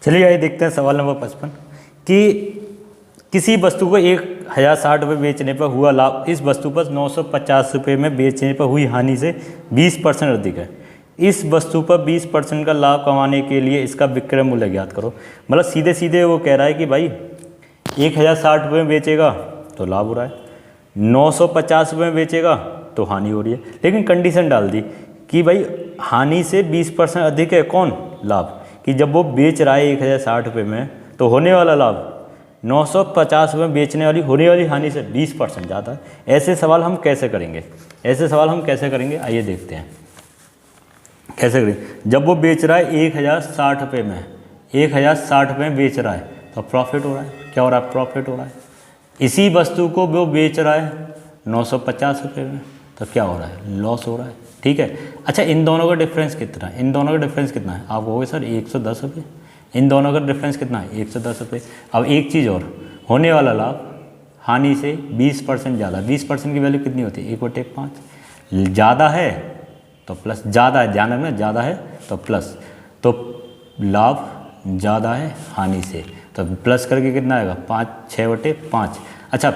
चलिए आइए देखते हैं सवाल नंबर 55 कि किसी वस्तु को 1060 रुपये बेचने पर हुआ लाभ इस वस्तु पर 950 रुपये में बेचने पर हुई हानि से 20% अधिक है। इस वस्तु पर 20% का लाभ कमाने के लिए इसका विक्रय मूल्य ज्ञात करो। मतलब सीधे सीधे वो कह रहा है कि भाई 1060 रुपये में बेचेगा तो लाभ हो रहा है, 950 रुपये में बेचेगा तो हानि हो रही है, लेकिन कंडीशन डाल दी कि भाई हानि से 20% अधिक है कौन, लाभ, कि जब वो बेच रहा है 1060 रुपये में तो होने वाला लाभ 950 रुपये में बेचने वाली होने वाली हानि से 20% ज़्यादा है। ऐसे सवाल हम कैसे करेंगे, आइए देखते हैं कैसे करेंगे। जब वो बेच रहा है 1060 रुपये में, 1060 रुपये में बेच रहा है तो प्रॉफिट हो रहा है, क्या हो रहा है, प्रॉफिट हो रहा है। इसी वस्तु को वो बेच रहा है 950 रुपये में तो क्या हो रहा है, लॉस हो रहा है। ठीक है, अच्छा इन दोनों का डिफरेंस कितना है, आप कहोगे सर 110 रुपये, इन दोनों का डिफरेंस कितना है, 110 रुपये। अब एक चीज़ और, होने वाला लाभ हानि से 20% ज़्यादा, 20% की वैल्यू कितनी होती है, 1/5, ज़्यादा है तो प्लस, ज़्यादा है, ध्यान रखना, ज़्यादा है तो प्लस, तो लाभ ज़्यादा है हानि से तो प्लस करके कितना आएगा, 6/5। अच्छा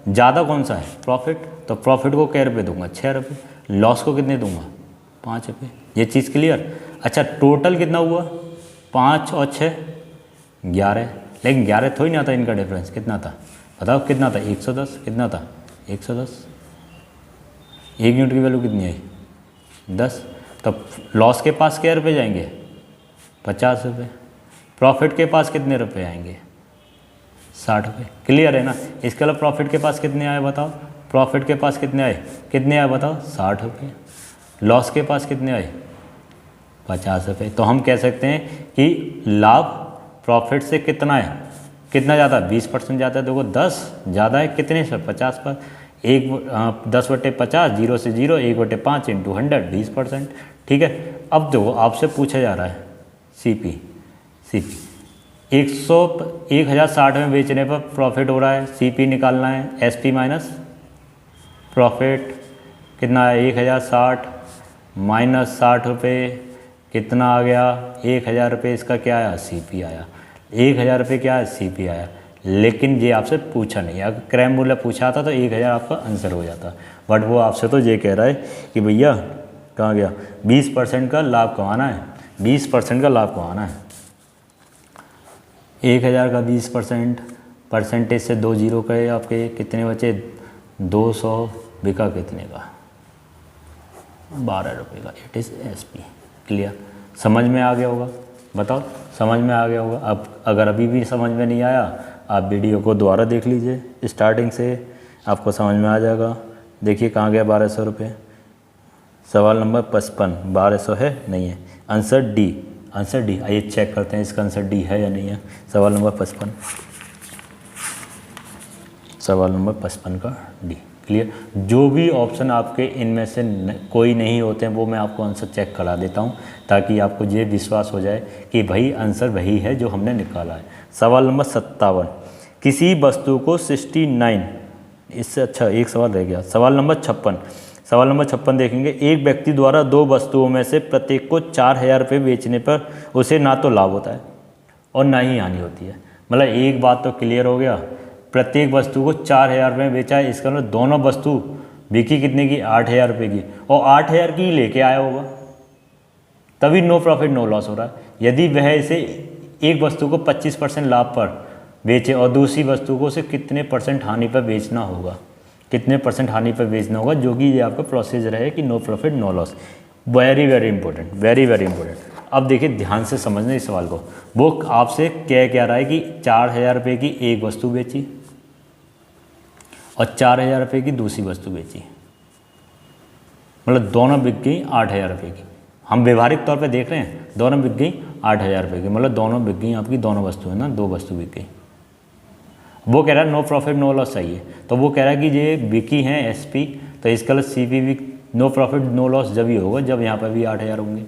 ज़्यादा कौन सा है, प्रॉफिट, तो प्रॉफिट को क्या रुपये दूंगा, 6 रुपये, लॉस को कितने दूंगा, 5 रुपये। ये चीज़ क्लियर। अच्छा टोटल कितना हुआ, 5 और 6 11, लेकिन 11 थोड़ी ना था, इनका डिफरेंस कितना था, बताओ कितना था, 110, कितना था 110, 1 यूनिट की वैल्यू कितनी आई, 10। तब लॉस के पास क्या रुपये जाएंगे, 50 रुपये, प्रॉफिट के पास कितने रुपये आएंगे, 60 रुपये। क्लियर है ना। इसके अलावा प्रॉफिट के पास कितने आए बताओ, प्रॉफिट के पास कितने आए बताओ, 60 रुपये। लॉस के पास कितने आए, 50 रुपये। तो हम कह सकते हैं कि लाभ प्रॉफिट से कितना है, कितना ज़्यादा, 20% ज़्यादा है। देखो 10 ज़्यादा है कितने से, 50 पर, 10/50, 0 से 0, 1/5 इंटू 100, 20%। ठीक है, अब देखो आपसे पूछा जा रहा है CP 1060 में बेचने पर प्रॉफिट हो रहा है, CP निकालना है, SP माइनस प्रॉफिट कितना है, 1060 माइनस 60 रुपये कितना आ गया, 1000 रुपये, इसका क्या आया, CP आया, 1000 रुपये क्या है, CP आया। लेकिन ये आपसे पूछा नहीं, अगर क्रय मूल्य पूछा था तो 1000 आपका आंसर हो जाता, बट वो आपसे तो ये कह रहा है कि भैया कहाँ गया, 20% का लाभ कमाना है, 20% का लाभ कमाना है। 1000 का 20%, परसेंटेज से 2 जीरो गए आपके, कितने बचे, 200, बिका कितने का, 12 रुपये का, इट इज़ SP। क्लियर, समझ में आ गया होगा, बताओ समझ में आ गया होगा। अब अगर अभी भी समझ में नहीं आया, आप वीडियो को दोबारा देख लीजिए स्टार्टिंग से, आपको समझ में आ जाएगा। देखिए कहाँ गया 1200 रुपये, सवाल नंबर 55, 1200 है नहीं है, आंसर डी, आंसर डी। आइए चेक करते हैं इसका आंसर डी है या नहीं है। सवाल नंबर 55, सवाल नंबर 55 का डी। क्लियर, जो भी ऑप्शन आपके इनमें से कोई नहीं होते हैं वो मैं आपको आंसर चेक करा देता हूं, ताकि आपको ये विश्वास हो जाए कि भाई आंसर वही है जो हमने निकाला है। सवाल नंबर 57, किसी वस्तु को 69, इससे अच्छा एक सवाल रह गया। सवाल नंबर 56, सवाल नंबर 56 देखेंगे, एक व्यक्ति द्वारा 2 वस्तुओं में से प्रत्येक को 4000 रुपये बेचने पर उसे ना तो लाभ होता है और ना ही हानि होती है। मतलब एक बात तो क्लियर हो गया, प्रत्येक वस्तु को 4000 रुपये में बेचा है, इसका मतलब दोनों वस्तु बिकी कितने की, 8000 रुपये की, और 8000 की ही लेके आया होगा, तभी नो प्रॉफिट नो लॉस हो रहा है। यदि वह इसे एक वस्तु को 25% लाभ पर बेचे और दूसरी वस्तु को उसे कितने % हानि पर बेचना होगा, कितने % हानि पर बेचना होगा, जो कि ये आपका प्रोसीजर है कि no profit no loss. Very very important, very very important. अब देखिए ध्यान से समझना इस सवाल को, वो आपसे क्या रहा है कि 4000 रुपये की एक वस्तु बेची और 4000 रुपये की दूसरी वस्तु बेची, मतलब दोनों बिक गई 8000 रुपये की। हम व्यवहारिक तौर पे देख रहे हैं, दोनों बिक गई 8000 रुपये की, मतलब दोनों बिक गई आपकी, दोनों वस्तु है ना, 2 वस्तु बिक गई। वो कह रहा है नो प्रॉफिट नो लॉस चाहिए, तो वो कह रहा है कि ये बिकी हैं SP, तो इसका CP भी नो प्रॉफिट नो लॉस जब ही होगा जब यहाँ पर भी 8000 होंगे।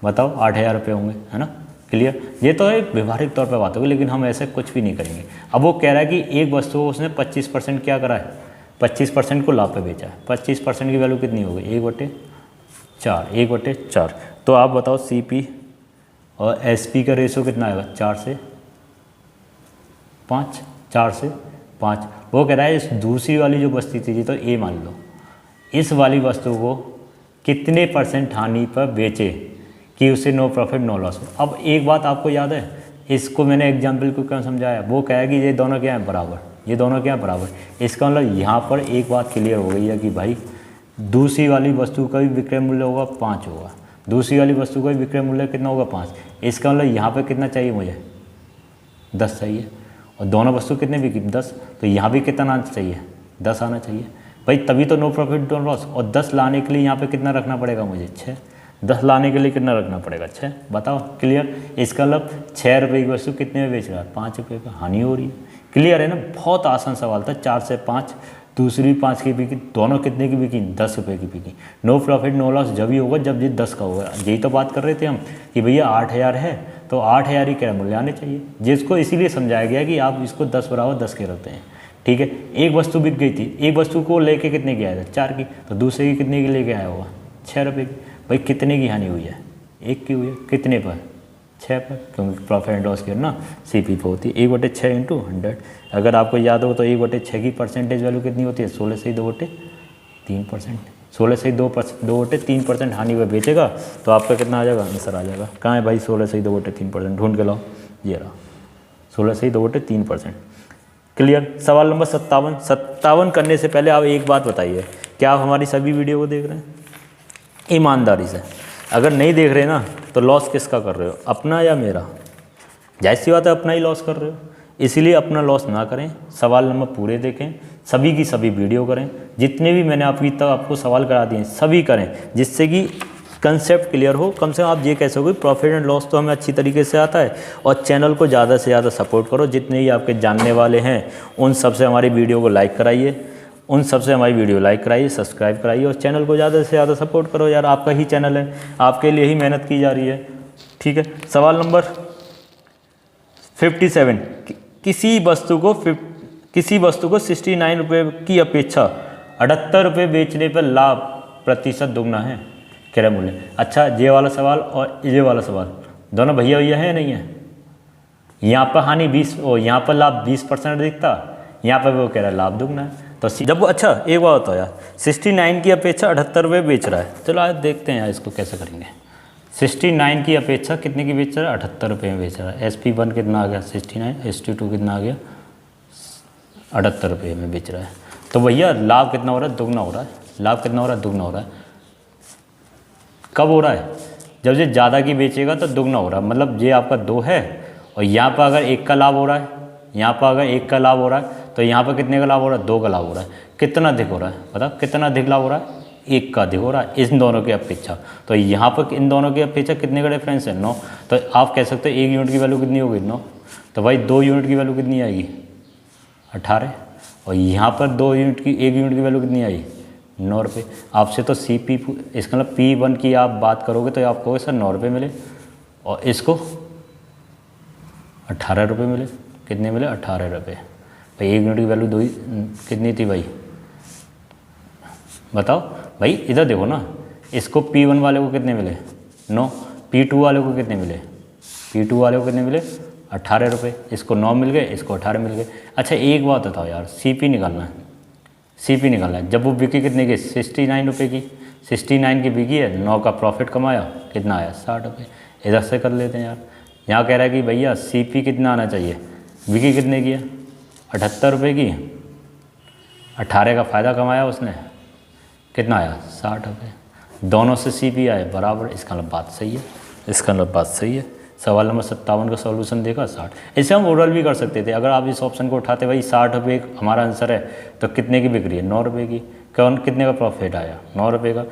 बताओ 8000 रुपये होंगे, है ना। क्लियर, ये तो एक व्यवहारिक तौर पे बात होगी, लेकिन हम ऐसे कुछ भी नहीं करेंगे। अब वो कह रहा है कि एक वस्तु को उसने 25% क्या करा है, 25% को लाभ पे बेचा है। 25% की वैल्यू कितनी हो गई, 1/4, 1/4। तो आप बताओ CP और SP का रेशो कितना आएगा 4 से 5, 4 से 5। वो कह रहा है इस दूसरी वाली जो वस्तु थी तो A मान लो, इस वाली वस्तु को कितने % हानि पर बेचे कि उसे नो प्रॉफिट नो लॉस हो। अब एक बात आपको याद है, इसको मैंने एग्जाम्पल को क्यों समझाया, वो कहा कि ये दोनों क्या हैं बराबर, ये दोनों क्या हैं बराबर। इसका मतलब यहाँ पर एक बात क्लियर हो गई है कि भाई दूसरी वाली वस्तु का भी विक्रय मूल्य होगा 5 होगा, दूसरी वाली वस्तु का भी विक्रय मूल्य कितना होगा 5। इसका मतलब यहाँ पर कितना चाहिए मुझे 10 चाहिए, और दोनों वस्तु कितने बिकी 10, तो यहाँ भी कितना आना चाहिए 10 आना चाहिए भाई, तभी तो नो प्रॉफिट नो लॉस। और 10 लाने के लिए यहाँ पे कितना रखना पड़ेगा मुझे 6, 10 लाने के लिए कितना रखना पड़ेगा 6, बताओ क्लियर। इसका मतलब 6 रुपये की वस्तु कितने में बेच रहा है 5 रुपये का, हानि हो रही है। क्लियर है ना, बहुत आसान सवाल था। 4 से 5, दूसरी 5 की बिकी, दोनों कितने की बिकी 10 रुपये की बिकी। नो प्रॉफिट नो लॉस जब ही होगा जब ये 10 का होगा। यही तो बात कर रहे थे हम कि भैया 8000 है तो 8000 ही क्रय मूल्य आने चाहिए, जिसको इसीलिए समझाया गया कि आप इसको 10 बराबर 10 के रखते हैं। ठीक है, एक वस्तु बिक गई थी, एक वस्तु को लेके कितने की आया था 4 की, तो दूसरे की कितने की लेके आया होगा 6 रुपये की। भाई कितने की हानि हुई है 1 की हुई है, कितने पर 6 पर, क्योंकि प्रॉफिट एंड लॉस की ना CP पर होती है 1/6 × 100। अगर आपको याद हो तो 1/6 की परसेंटेज वैल्यू कितनी होती है 16 से 2/3%। 16 से 2/3% हानि पर बेचेगा तो आपका कितना आ जाएगा, आंसर आ जाएगा। कहाँ है भाई 16 से 2/3%, ढूंढ के लाओ, ये रहा 16 से 2/3%। क्लियर। सवाल नंबर 57 करने से पहले आप एक बात बताइए, क्या आप हमारी सभी वीडियो को देख रहे हैं ईमानदारी से? अगर नहीं देख रहे ना तो लॉस किसका कर रहे हो, अपना या मेरा? जाहिर सी बात है अपना ही लॉस कर रहे हो, इसीलिए अपना लॉस ना करें। सवाल नंबर पूरे देखें, सभी की सभी वीडियो करें, जितने भी मैंने अभी तक आपको सवाल करा दिए सभी करें, जिससे कि कंसेप्ट क्लियर हो। कम से कम आप ये कह सकोगे प्रॉफिट एंड लॉस तो हमें अच्छी तरीके से आता है। और चैनल को ज़्यादा से ज़्यादा सपोर्ट करो, जितने भी आपके जानने वाले हैं उन सबसे हमारी वीडियो को लाइक कराइए, सब्सक्राइब कराइए और चैनल को ज़्यादा से ज़्यादा सपोर्ट करो यार। आपका ही चैनल है, आपके लिए ही मेहनत की जा रही है। ठीक है, सवाल नंबर 57, किसी वस्तु को 69 रुपये की अपेक्षा 78 रुपये बेचने पर लाभ प्रतिशत दुगना है क्रय मूल्य। अच्छा, ये वाला सवाल और ये वाला सवाल दोनों भैया है या नहीं है? यहाँ पर हानि 20 और यहाँ पर लाभ 20% दिखता, यहाँ पर वो कह रहा है लाभ दुगना है। तो जब अच्छा एक बात होता है यार, 69 की अपेक्षा 78 रुपये बेच रहा है। चलो आज देखते हैं यार इसको कैसे करेंगे। 69 की अपेक्षा कितने की बेच रहा है 78 रुपये में बेच रहा है। SP1 कितना आ गया 69, SP2 कितना आ गया 78 रुपये में बेच रहा है। तो भैया लाभ कितना हो रहा है, दुगना हो रहा है। लाभ कितना हो रहा है, दुगना हो रहा है। कब हो रहा है, जब ये ज़्यादा की बेचेगा तो दुगना हो रहा है। मतलब ये आपका 2 है और यहाँ पर अगर 1 का लाभ हो रहा है, यहाँ पर अगर 1 का लाभ हो रहा है तो यहाँ पर कितने का लाभ हो रहा है 2 का लाभ हो रहा है। कितना अधिक हो रहा है, बताओ कितना अधिक लाभ हो रहा है, 1 का अधिक हो रहा है इन दोनों की अपेक्षा। तो यहाँ पर इन दोनों की अपेक्षा कितने का डिफरेंस है 9। तो आप कह सकते हो 1 यूनिट की वैल्यू कितनी होगी 9। तो भाई 2 यूनिट की वैल्यू कितनी आएगी 18, और यहाँ पर 1 यूनिट की वैल्यू कितनी आई 9 रुपये। आपसे तो CP इसका मतलब P1 की आप बात करोगे तो आप कहोगे सर 9 रुपये मिले, और इसको 18 रुपये मिले। कितने मिले 18 रुपये। भाई 1 यूनिट की वैल्यू कितनी थी भाई, बताओ भाई। इधर देखो ना, इसको P1 वाले को कितने मिले 9, P2 वाले को कितने मिले 18 रुपये। इसको 9 मिल गए, इसको 18 मिल गए। अच्छा एक बात बताओ यार, CP निकालना है। जब वो बिकी कितने की 69 रुपये की, 69 की बिकी है, 9 का प्रॉफिट कमाया, कितना आया 60 रुपये। इधर से कर लेते हैं यार। यहाँ कह रहा है कि भैया CP कितना आना चाहिए, बिकी कितने की है 78 रुपये की, 18 का फ़ायदा कमाया उसने, कितना आया 60 रुपये। दोनों से CP आए बराबर, इसका मतलब बात सही है। सवाल नंबर 57 का सॉल्यूशन देखा 60। इसे हम ओरल भी कर सकते थे। अगर आप इस ऑप्शन को उठाते भाई 60 रुपये हमारा आंसर है, तो कितने की बिक्री है 9 रुपये की, कितने का प्रॉफिट आया 9 रुपये का।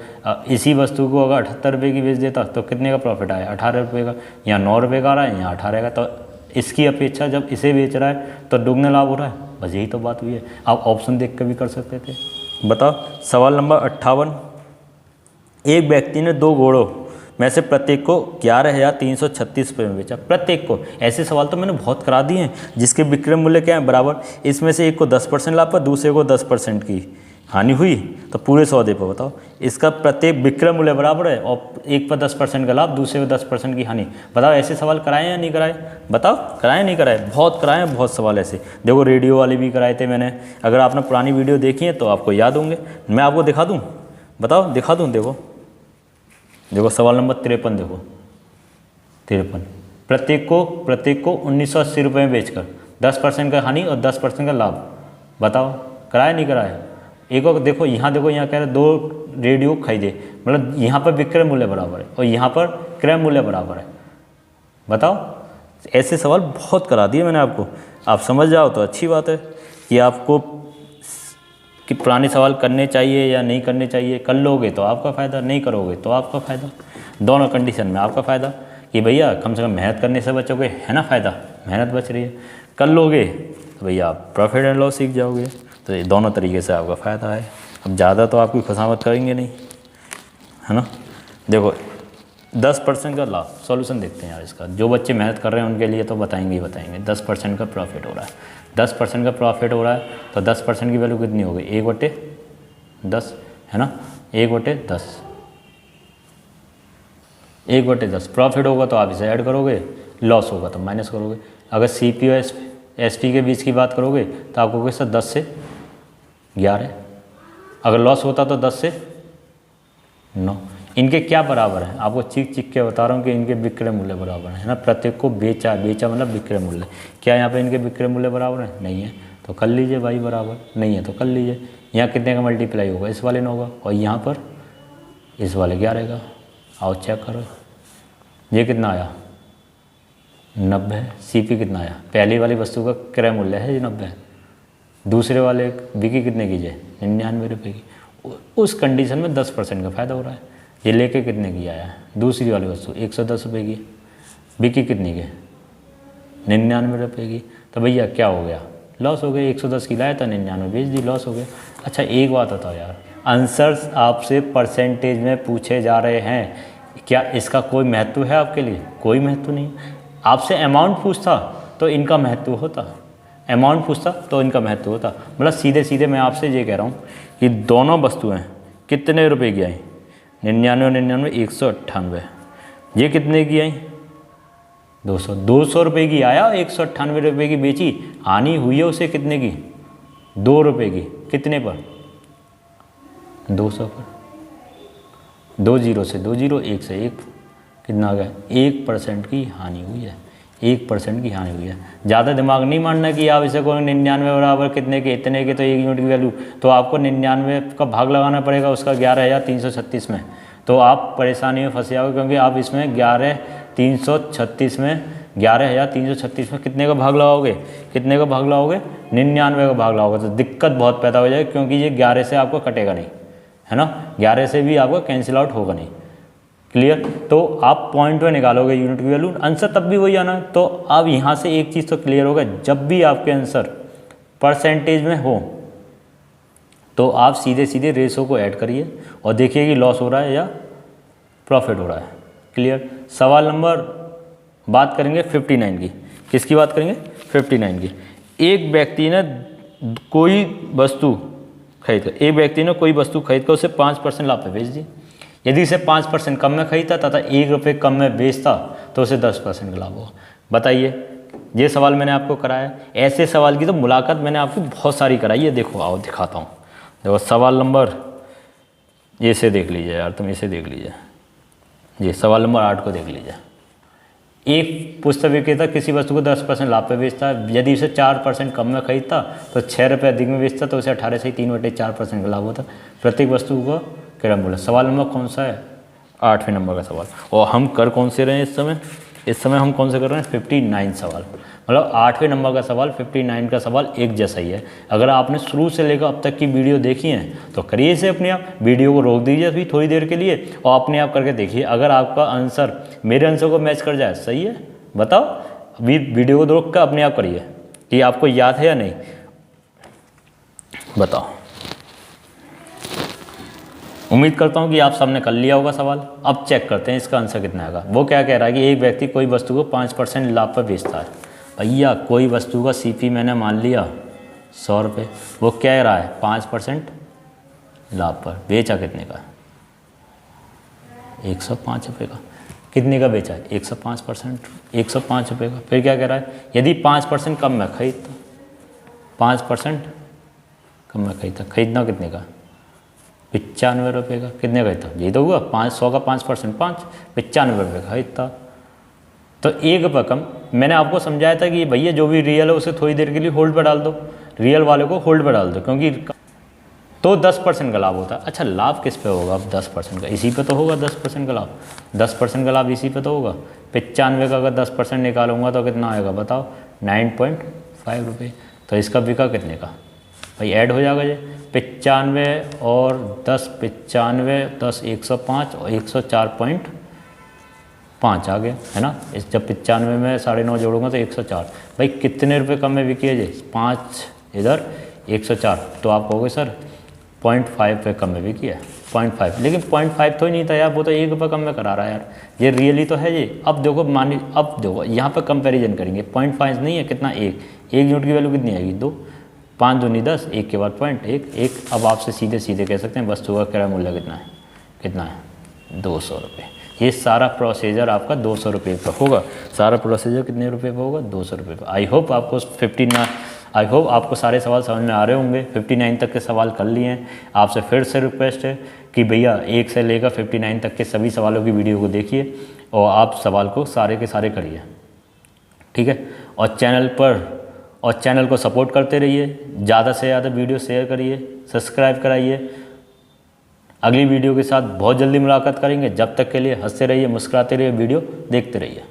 इसी वस्तु को अगर 78 रुपये की बेच देता तो कितने का प्रॉफिट आया 18 रुपये का। यहाँ 9 रुपये का आ रहा है, यहाँ 18 का। तो इसकी अपेक्षा जब इसे बेच रहा है तो दुगना लाभ हो रहा है। बस यही तो बात हुई है। आप ऑप्शन देख कर भी कर सकते थे। बताओ सवाल नंबर 58, एक व्यक्ति ने 2 घोड़ों में से प्रत्येक को 11,336 रुपये में बेचा। प्रत्येक को, ऐसे सवाल तो मैंने बहुत करा दिए हैं जिसके विक्रय मूल्य क्या है बराबर। इसमें से एक को 10% लाभ पर, दूसरे को 10% की हानि हुई तो पूरे सौदे पर बताओ। इसका प्रत्येक विक्रय मूल्य बराबर है और एक पर 10% का लाभ, दूसरे पर 10% की हानि। बताओ ऐसे सवाल कराए या नहीं कराए? बताओ कराए नहीं कराए? बहुत कराए हैं, बहुत सवाल ऐसे। देखो रेडियो वाले भी कराए थे मैंने, अगर आपने पुरानी वीडियो देखी है तो आपको याद होंगे। मैं आपको दिखा दूँ? बताओ दिखा दूँ? देखो देखो सवाल नंबर 53 देखो 53। प्रत्येक को 1980 रुपये में बेचकर 10% का हानि और 10% का लाभ। बताओ कराया नहीं कराया? एक और देखो यहाँ कह रहे 2 रेडियो खरीदे, मतलब यहाँ पर विक्रय मूल्य बराबर है और यहाँ पर क्रय मूल्य बराबर है। बताओ ऐसे सवाल बहुत करा दिए मैंने आपको। आप समझ जाओ तो अच्छी बात है कि आपको कि पुराने सवाल करने चाहिए या नहीं करने चाहिए। कर लोगे तो आपका फ़ायदा, नहीं करोगे तो आपका फ़ायदा। दोनों कंडीशन में आपका फ़ायदा कि भैया कम से कम मेहनत करने से बचोगे, है ना फ़ायदा, मेहनत बच रही है। कर लोगे तो भैया आप प्रॉफिट एंड लॉस सीख जाओगे। तो ये दोनों तरीके से आपका फ़ायदा है। अब ज़्यादा तो आपकी खुशामद करेंगे नहीं, है ना। देखो 10% का लाभ, सॉल्यूशन देखते हैं यार इसका। जो बच्चे मेहनत कर रहे हैं उनके लिए तो बताएंगे ही बताएंगे। 10% का प्रॉफिट हो रहा है, 10% का प्रॉफिट हो रहा है तो 10% की वैल्यू कितनी हो गई? 1/10, है ना। 1/10, 1/10 प्रॉफिट होगा तो आप इसे ऐड करोगे, लॉस होगा तो माइनस करोगे। अगर CP और SP के बीच की बात करोगे तो आपको कैसा 10 से 11, अगर लॉस होता तो 10 से 9। इनके क्या बराबर है? आपको चीख के बता रहा हूँ कि इनके विक्रय मूल्य बराबर है ना। प्रत्येक को बेचा मतलब विक्रय मूल्य। क्या यहाँ पे इनके विक्रय मूल्य बराबर है? नहीं है तो कर लीजिए भाई बराबर, नहीं है तो कर लीजिए। यहाँ कितने का मल्टीप्लाई होगा? इस वाले 9 का, और यहाँ पर इस वाले 11 का। आओ चेक करो, ये कितना आया? 90। CP कितना आया? पहली वाली वस्तु का क्रय मूल्य है ये 90, दूसरे वाले बिकी कितने की? 99 रुपये की। उस कंडीशन में 10% का फ़ायदा हो रहा है। ये लेके कितने की आया है? दूसरी वाली वस्तु 110 रुपये की, बिकी कितनी की? 99 रुपये की। तो भैया क्या हो गया? लॉस हो गया। 110 की लाया था, 99 बेच दी, लॉस हो गया। अच्छा एक बात बताओ यार, आंसर्स आपसे परसेंटेज में पूछे जा रहे हैं, क्या इसका कोई महत्व है आपके लिए? कोई महत्व नहीं। आपसे अमाउंट पूछता तो इनका महत्व होता, अमाउंट पूछता तो इनका महत्व होता। मतलब सीधे सीधे मैं आपसे ये कह रहा हूँ कि दोनों वस्तुएं कितने रुपए की आई? 99 और 99 198। ये कितने की आई? 200 रुपये की आया, 198 रुपये की बेची। हानि हुई है उसे कितने की? 2 रुपये की। कितने पर? 200 पर। 2 जीरो से 2 जीरो, 1 से 1, कितना आ गया? 1% की हानि हुई है, 1% की हानि हुई है। ज़्यादा दिमाग नहीं मारना कि आप इसे कोई 99 बराबर कितने के, इतने के तो 1 यूनिट की वैल्यू, तो आपको 99 का भाग लगाना पड़ेगा उसका 11,336 में। तो आप परेशानी में फंसे जाओगे, क्योंकि आप इसमें 11,336 में 11,336 में कितने का भाग लगाओगे? कितने का भाग लगाओगे? 99 का भाग लगाओगे तो दिक्कत बहुत पैदा हो जाएगी, क्योंकि ये 11 से आपको कटेगा नहीं, है ना। 11 से भी आपका कैंसिल आउट होगा नहीं। क्लियर? तो आप पॉइंट में निकालोगे यूनिट की वैल्यू, आंसर तब भी वही आना। तो अब यहाँ से एक चीज़ तो क्लियर होगा, जब भी आपके आंसर परसेंटेज में हो तो आप सीधे सीधे रेशो को ऐड करिए और देखिए कि लॉस हो रहा है या प्रॉफिट हो रहा है। क्लियर? सवाल नंबर बात करेंगे 59 की। किसकी बात करेंगे? 59 की। एक व्यक्ति ने कोई वस्तु खरीद कर, एक व्यक्ति ने कोई वस्तु खरीद कर उसे 5% लाभ पे बेच दी। यदि इसे 5% कम में खरीदता तथा 1 रुपये कम में बेचता तो उसे 10% का लाभ होगा। बताइए, ये सवाल मैंने आपको कराया। ऐसे सवाल की तो मुलाकात मैंने आपकी बहुत सारी कराई है। देखो आओ दिखाता हूँ। देखो सवाल नंबर, ये इसे देख लीजिए यार, तुम इसे देख लीजिए, ये सवाल नंबर 8 को देख लीजिए। एक पुस्तक विक्रेता किसी वस्तु को 10% लाभ पे बेचता है। यदि उसे 4% कम में खरीदता तो 6 रुपये अधिक में बेचता तो उसे 18 से 3/4% का लाभ होता। प्रत्येक वस्तु को क्रय मूल्य। सवाल नंबर कौन सा है? 8वें नंबर का सवाल। और हम कर कौन से रहे हैं इस समय? इस समय हम कौन से कर रहे हैं? 59 सवाल। मतलब 8वें नंबर का सवाल, 59 का सवाल एक जैसा ही है। अगर आपने शुरू से लेकर अब तक की वीडियो देखी है तो करिए इसे अपने आप, वीडियो को रोक दीजिए अभी थोड़ी देर के लिए और अपने आप करके देखिए। अगर आपका आंसर मेरे आंसर को मैच कर जाए, सही है, बताओ। अभी वीडियो को रोक कर अपने आप करिए कि आपको याद है या नहीं, बताओ। उम्मीद करता हूँ कि आप सबने कर लिया होगा सवाल। अब चेक करते हैं इसका आंसर कितना आएगा। वो क्या कह रहा है कि एक व्यक्ति कोई वस्तु को 5% लाभ पर बेचता है। भैया कोई वस्तु का CP मैंने मान लिया 100 रुपये। वो कह रहा है 5% लाभ पर, बेचा कितने का? 105 रुपये का। कितने का बेचा है? 105%, 105 रुपये का। फिर क्या कह रहा है? यदि 5% कम में खरीदता, 5% कम में खरीदता, खरीदना कितने का? 95 रुपये का। कितने का खरीदता? यही तो हुआ, 500 का 5%, 95 रुपये का खरीदता। तो 1 रुपये कम। मैंने आपको समझाया था कि भैया जो भी रियल है उसे थोड़ी देर के लिए होल्ड पर डाल दो, रियल वाले को होल्ड पर डाल दो, क्योंकि तो 10% का लाभ होता है। अच्छा, लाभ किस पे होगा अब? 10% का, इसी पे तो होगा 10% का लाभ। 10% का लाभ इसी पे तो होगा। 95 का अगर 10% निकालूंगा तो कितना आएगा बताओ? 9.5 रुपये। तो इसका बिका कितने का भाई? ऐड हो जाएगा ये 95 और 10, 95, 10, 105 और 104.5 आ गया, है ना। इस जब 95 में 9.5 जोड़ूंगा तो 104। भाई कितने रुपए कम में बिकी है ये? 5 इधर 104, तो आप कहोगे सर 0.5 पे कम में बिकी है, 0.5। लेकिन 0.5 तो ही नहीं था यार, वो तो 1 रुपये कम में करा रहा है यार, ये रियली तो है ये। अब देखो मानिए, अब देखो यहाँ पर कंपैरिजन करेंगे, 0.5 नहीं है, कितना? 1 यूनिट की वैल्यू कितनी आएगी? 2, 5 दूनी 10, 1 के बाद 0.1। अब आपसे सीधे सीधे कह सकते हैं वस्तु का क्रय मूल्य कितना है? कितना है? 200 रुपये। ये सारा प्रोसीजर आपका 200 रुपये पर होगा। सारा प्रोसीजर कितने रुपये पर होगा? 200 रुपये पर। आई होप आपको सारे सवाल समझ में आ रहे होंगे। 59 तक के सवाल कर लिए हैं। आपसे फिर से रिक्वेस्ट है कि भैया 1 से लेकर 59 तक के सभी सवालों की वीडियो को देखिए और आप सवाल को सारे के सारे करिए, ठीक है। और चैनल को सपोर्ट करते रहिए, ज़्यादा से ज़्यादा वीडियो शेयर करिए, सब्सक्राइब कराइए। अगली वीडियो के साथ बहुत जल्दी मुलाकात करेंगे। जब तक के लिए हंसते रहिए, मुस्कुराते रहिए, वीडियो देखते रहिए।